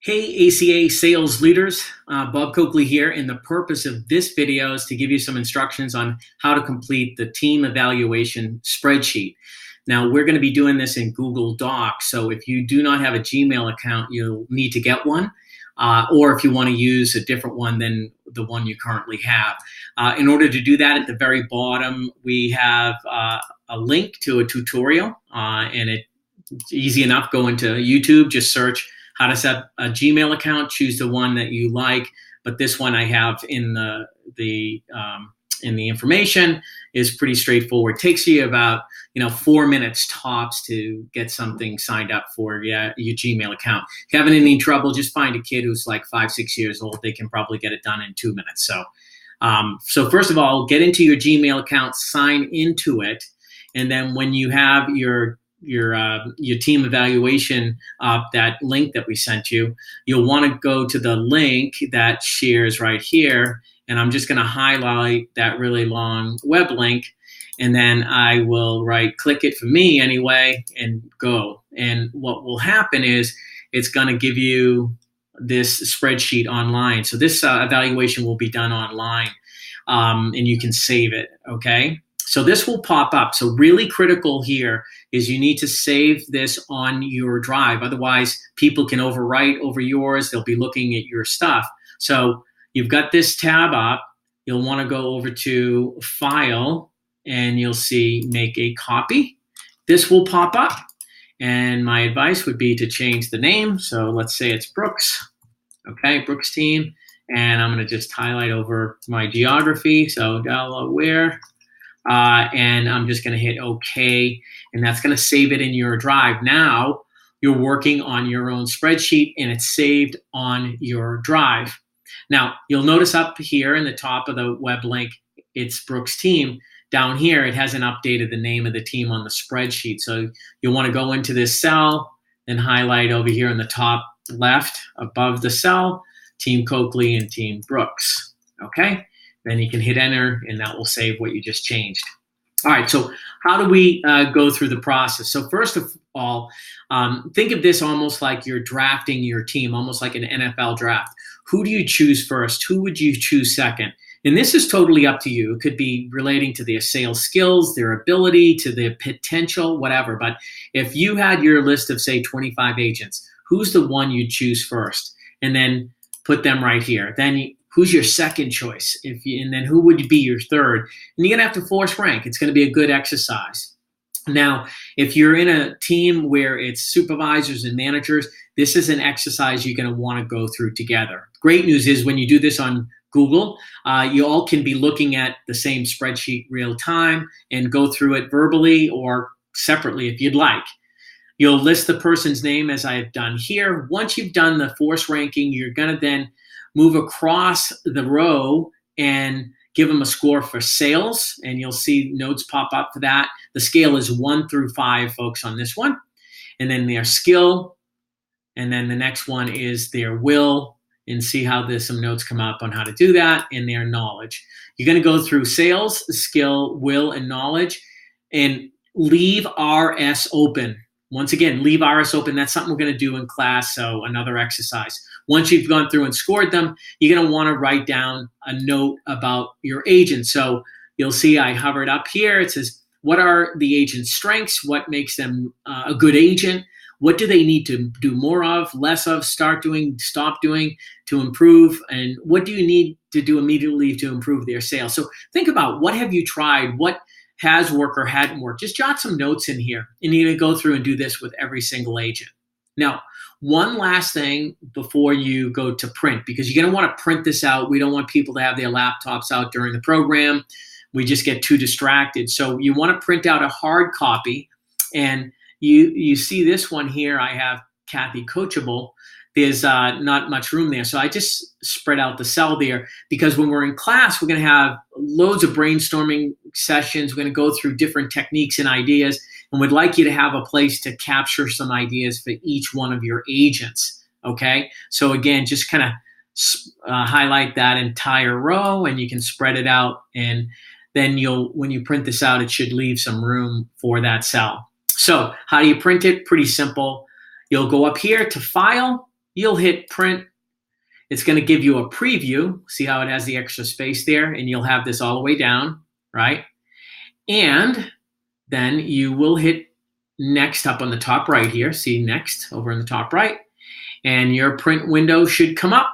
Hey ACA sales leaders, Bob Coakley here, and the purpose of this video is to give you some instructions on how to complete the team evaluation spreadsheet. Now we're going to be doing this in Google Docs, so if you do not have a Gmail account, you'll need to get one, or if you want to use a different one than the one you currently have. In order to do that, at the very bottom, we have a link to a tutorial, and it's easy enough. Go into YouTube, just search how to set a Gmail account, choose the one that you like. But this one I have in the information is pretty straightforward. It takes you about 4 minutes tops to get something signed up for your Gmail account. If you're having any trouble, just find a kid who's like 5-6 years old. They can probably get it done in 2 minutes. So first of all, get into your Gmail account, sign into it, and then when you have your team evaluation, that link that we sent you, you'll want to go to the link that shares right here, and I'm just going to highlight that really long web link, and then I will click it for me anyway and go. And what will happen is it's going to give you this spreadsheet online. So this evaluation will be done online, and you can save it, okay? So this will pop up. So really critical here is you need to save this on your drive. Otherwise, people can overwrite over yours. They'll be looking at your stuff. So you've got this tab up. You'll want to go over to File, and you'll see Make a Copy. This will pop up. And my advice would be to change the name. So let's say it's Brooks. Okay, Brooks Team. And I'm going to just highlight over my geography. So Delaware. And I'm just going to hit OK, and that's going to save it in your drive. Now you're working on your own spreadsheet, and it's saved on your drive. Now you'll notice up here in the top of the web link, it's Brooks Team. Down here, it hasn't updated the name of the team on the spreadsheet. So you'll want to go into this cell and highlight over here in the top left above the cell, Team Coakley and Team Brooks. Okay. Then you can hit enter, and that will save what you just changed. All right, so how do we go through the process? So first of all, think of this almost like you're drafting your team, almost like an NFL draft. Who do you choose first? Who would you choose second? And this is totally up to you. It could be relating to their sales skills, their ability, to their potential, whatever. But if you had your list of, say, 25 agents, who's the one you'd choose first? And then put them right here. Then who's your second choice? And then who would be your third? And you're going to have to force rank. It's going to be a good exercise. Now, if you're in a team where it's supervisors and managers, this is an exercise you're going to want to go through together. Great news is when you do this on Google, you all can be looking at the same spreadsheet real time and go through it verbally or separately if you'd like. You'll list the person's name as I've done here. Once you've done the force ranking, you're going to then move across the row and give them a score for sales, and you'll see notes pop up for that. The scale is 1 through 5, folks, on this one. And then their skill, and then the next one is their will, and see how there's some notes come up on how to do that, and their knowledge. You're going to go through sales, skill, will, and knowledge, and leave RS open. Once again, leave RS open. That's something we're going to do in class, so another exercise. Once you've gone through and scored them, you're going to want to write down a note about your agent. So you'll see I hovered up here. It says, what are the agent's strengths? What makes them a good agent? What do they need to do more of, less of, start doing, stop doing to improve? And what do you need to do immediately to improve their sales? So think about, what have you tried? What has worked or hadn't worked? Just jot some notes in here, and you're going to go through and do this with every single agent. Now, one last thing before you go to print, because you're going to want to print this out. We don't want people to have their laptops out during the program. We just get too distracted. So you want to print out a hard copy, and you see this one here. I have Kathy Coachable. There's not much room there. So I just spread out the cell there, because when we're in class, we're going to have loads of brainstorming sessions. We're going to go through different techniques and ideas, and we'd like you to have a place to capture some ideas for each one of your agents, okay? So again, just kind of highlight that entire row, and you can spread it out, and then when you print this out, it should leave some room for that cell. So how do you print it? Pretty simple. You'll go up here to File, you'll hit print. It's going to give you a preview. See how it has the extra space there? And you'll have this all the way down, right? And then you will hit next up on the top right here. See next over in the top right. And your print window should come up.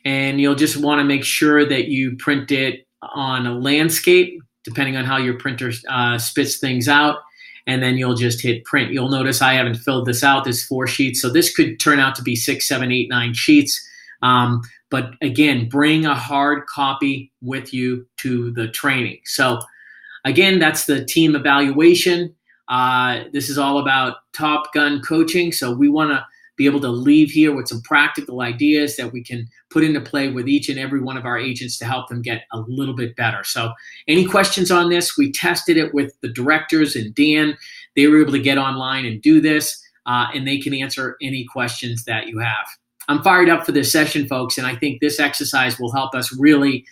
And you'll just want to make sure that you print it on a landscape, depending on how your printer spits things out. And then you'll just hit print. You'll notice I haven't filled this out. There's 4 sheets. So this could turn out to be 6, 7, 8, 9 sheets. But again, bring a hard copy with you to the training. So again, that's the team evaluation. This is all about Top Gun coaching. So we want to be able to leave here with some practical ideas that we can put into play with each and every one of our agents to help them get a little bit better. So any questions on this? We tested it with the directors and Dan. They were able to get online and do this, and they can answer any questions that you have. I'm fired up for this session, folks, and I think this exercise will help us really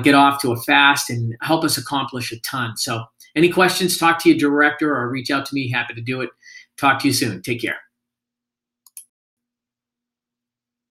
get off to a fast and help us accomplish a ton. So any questions, talk to your director or reach out to me. Happy to do it. Talk to you soon. Take care.